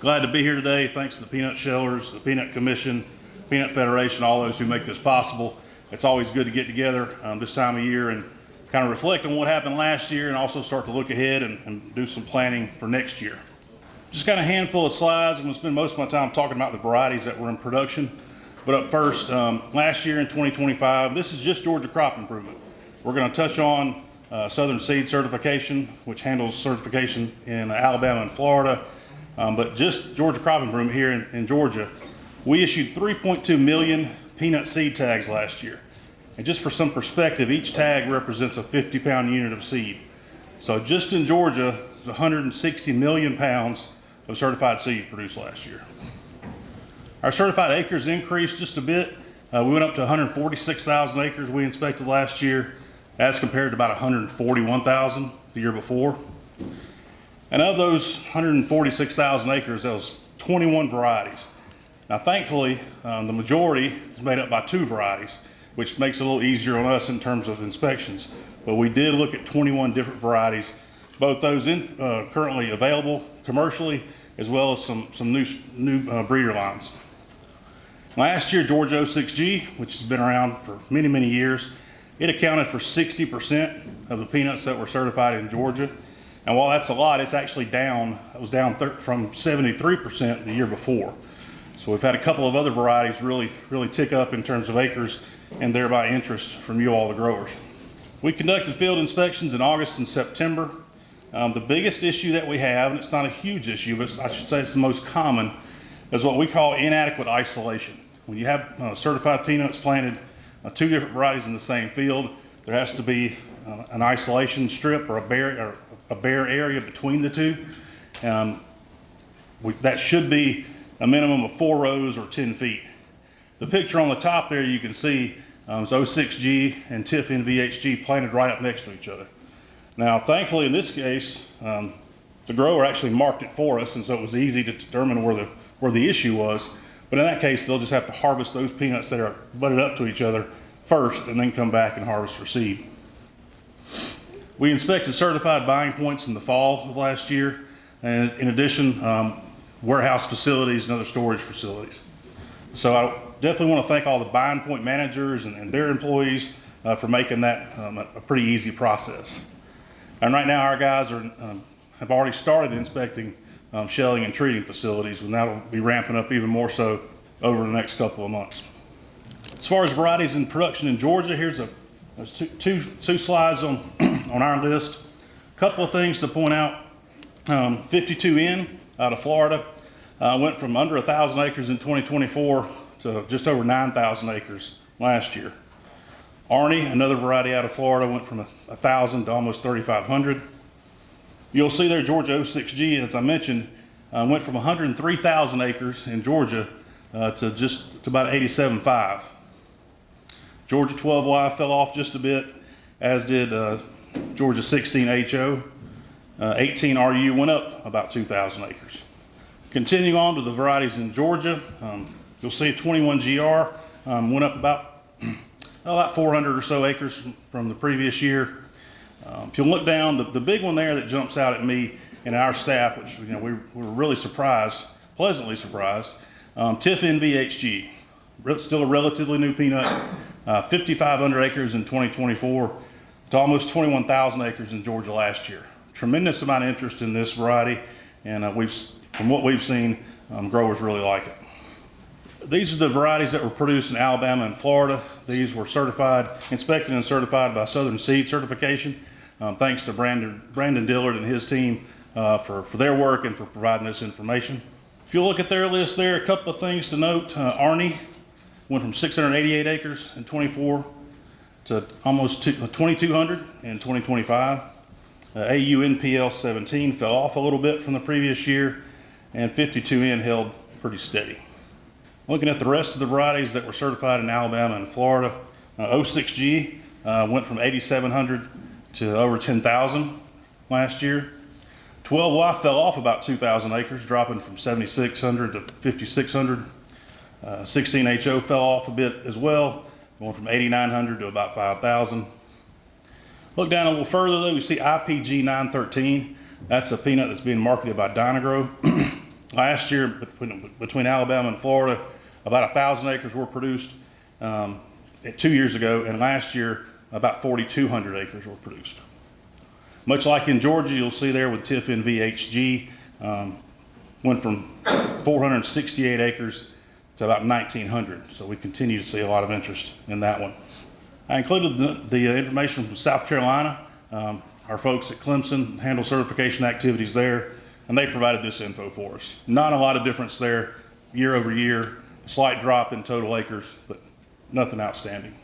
Glad to be here today. Thanks to the Peanut Shellers, the Peanut Commission, Peanut Federation, all those who make this possible. It's always good to get together this time of year and kind of reflect on what happened last year and also start to look ahead and do some planning for next year. Just got a handful of slides. I'm going to spend most of my time talking about the varieties that were in production. But up first, last year in 2025, this is just Georgia crop improvement. We're going to touch on Southern Seed Certification, which handles certification in Alabama and Florida. But just Georgia crop improvement here in Georgia, we issued 3.2 million peanut seed tags last year. And just for some perspective, each tag represents a 50-pound unit of seed. So just in Georgia, there's 160 million pounds of certified seed produced last year. Our certified acres increased just a bit. We went up to 146,000 acres we inspected last year, as compared to about 141,000 the year before. And of those 146,000 acres, there was 21 varieties. Now, thankfully, the majority is made up by 2 varieties, which makes it a little easier on us in terms of inspections. But we did look at 21 different varieties, both those currently available commercially, as well as some new breeder lines. Last year, Georgia 06G, which has been around for many, many years, it accounted for 60% of the peanuts that were certified in Georgia. And while that's a lot, it's actually down. It was down from 73% the year before. So we've had a couple of other varieties really tick up in terms of acres and thereby interest from you all, the growers. We conducted field inspections in August and September. The biggest issue that we have, and it's not a huge issue, but I should say it's the most common, is what we call inadequate isolation. When you have certified peanuts planted, 2 different varieties in the same field, there has to be an isolation strip or a bare area between the 2. That should be a minimum of 4 rows or 10 feet. The picture on the top there you can see is 06G and TIF NVHG planted right up next to each other. Now, thankfully in this case, the grower actually marked it for us, and so it was easy to determine where the issue was. But in that case, they'll just have to harvest those peanuts that are butted up to each other first and then come back and harvest for seed. We inspected certified buying points in the fall of last year, and in addition, warehouse facilities and other storage facilities. So I definitely want to thank all the buying point managers and their employees for making that a pretty easy process. And right now our guys have already started inspecting shelling and treating facilities, and that'll be ramping up even more so over the next couple of months. As far as varieties in production in Georgia, there's two slides on our list. A couple of things to point out. 52N out of Florida went from under 1,000 acres in 2024 to just over 9,000 acres last year. Arnie, another variety out of Florida, went from 1,000 to almost 3,500. You'll see there Georgia 06G, as I mentioned, went from 103,000 acres in Georgia to about 87.5. Georgia 12Y fell off just a bit, as did Georgia 16HO. 18RU went up about 2,000 acres. Continuing on to the varieties in Georgia, you'll see 21GR went up about 400 or so acres from the previous year. If you look down, the big one there that jumps out at me and our staff, which we were really pleasantly surprised, TIF NVHG, still a relatively new peanut, 5,500 acres in 2024 to almost 21,000 acres in Georgia last year. Tremendous amount of interest in this variety, and from what we've seen, growers really like it. These are the varieties that were produced in Alabama and Florida. These were inspected and certified by Southern Seed Certification. Thanks to Brandon Dillard and his team for their work and for providing this information. If you look at their list there, a couple of things to note. Arnie went from 688 acres in 24 to almost 2,200 in 2025. AUNPL 17 fell off a little bit from the previous year, and 52N held pretty steady. Looking at the rest of the varieties that were certified in Alabama and Florida, 06G went from 8,700 to over 10,000 last year. 12Y fell off about 2,000 acres, dropping from 7,600 to 5,600. 16HO fell off a bit as well, going from 8,900 to about 5,000. Look down a little further, though, we see IPG 913. That's a peanut that's being marketed by Dynagro. Last year, between Alabama and Florida, about 1,000 acres were produced 2 years ago, and last year, about 4,200 acres were produced. Much like in Georgia, you'll see there with TIFN VHG, went from 468 acres to about 1,900. So we continue to see a lot of interest in that one. I included the information from South Carolina. Our folks at Clemson handle certification activities there, and they provided this info for us. Not a lot of difference there year over year, a slight drop in total acres, but nothing outstanding.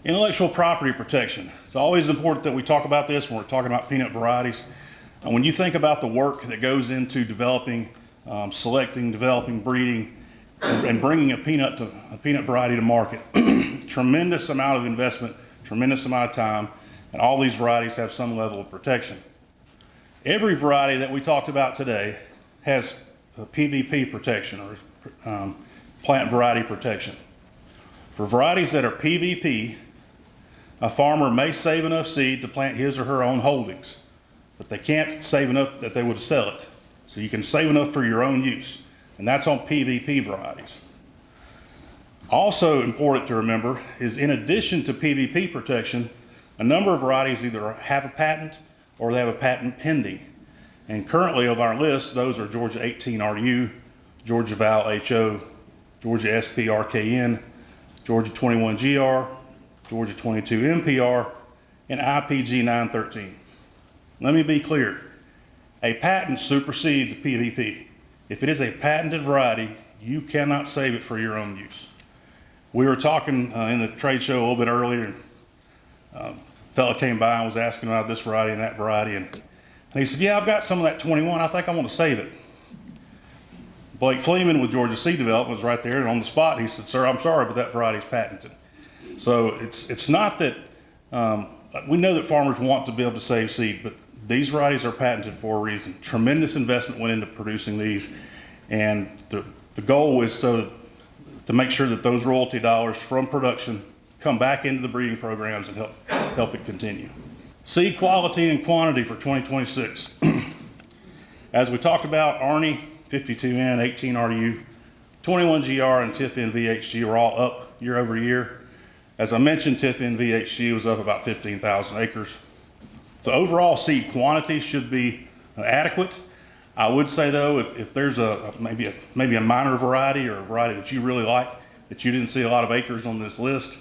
Intellectual property protection. It's always important that we talk about this when we're talking about peanut varieties. And when you think about the work that goes into developing, selecting, developing, breeding, and bringing a peanut variety to market, tremendous amount of investment, tremendous amount of time, and all these varieties have some level of protection. Every variety that we talked about today has PVP protection, or plant variety protection. For varieties that are PVP, a farmer may save enough seed to plant his or her own holdings, but they can't save enough that they would sell it. So you can save enough for your own use, and that's on PVP varieties. Also important to remember is, in addition to PVP protection, a number of varieties either have a patent or they have a patent pending. And currently of our list, those are Georgia 18 RU, Georgia Val HO, Georgia SP RKN, Georgia 21 GR, Georgia 22 MPR, and IPG 913. Let me be clear. A patent supersedes a PVP. If it is a patented variety, you cannot save it for your own use. We were talking in the trade show a little bit earlier, and a fella came by and was asking about this variety and that variety, and he said, yeah, I've got some of that 21, I think I want to save it. Blake Fleeman with Georgia Seed Development was right there, and on the spot he said, sir, I'm sorry, but that variety is patented. So it's not that, we know that farmers want to be able to save seed, but these varieties are patented for a reason. Tremendous investment went into producing these, and the goal is to make sure that those royalty dollars from production come back into the breeding programs and help it continue. Seed quality and quantity for 2026. As we talked about, Arnie, 52N, 18 RU, 21 GR, and TIFN VHG were all up year over year. As I mentioned, TIFN VHG was up about 15,000 acres. So overall seed quantity should be adequate. I would say though, if there's maybe a minor variety or a variety that you really like, that you didn't see a lot of acres on this list,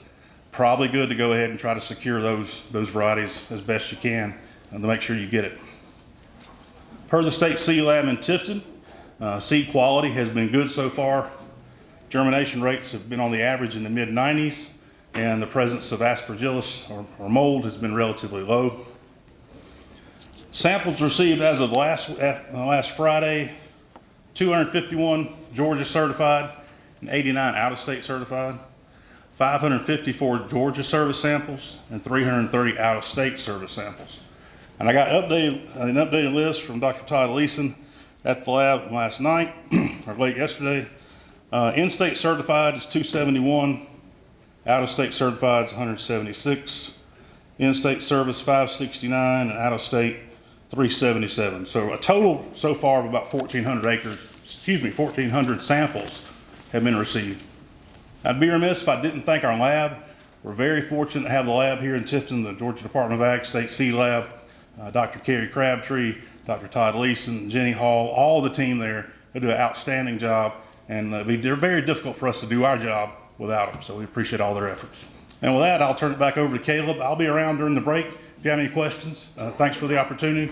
probably good to go ahead and try to secure those varieties as best you can and to make sure you get it. Per the State Seed Lab in Tifton, seed quality has been good so far. Germination rates have been on the average in the mid-90s, and the presence of aspergillus or mold has been relatively low. Samples received as of last Friday, 251 Georgia certified and 89 out-of-state certified, 554 Georgia service samples, and 330 out-of-state service samples. And I got an updated list from Dr. Todd Leeson at the lab last night, or late yesterday. In-state certified is 271, out-of-state certified is 176, in-state service 569, and out-of-state 377. So a total so far of about 1,400 samples have been received. I'd be remiss if I didn't thank our lab. We're very fortunate to have the lab here in Tifton, the Georgia Department of Ag State Seed Lab, Dr. Kerry Crabtree, Dr. Todd Leeson, Jenny Hall, all the team there. They do an outstanding job, and they're very difficult for us to do our job without them, so we appreciate all their efforts. And with that, I'll turn it back over to Caleb. I'll be around during the break if you have any questions. Thanks for the opportunity.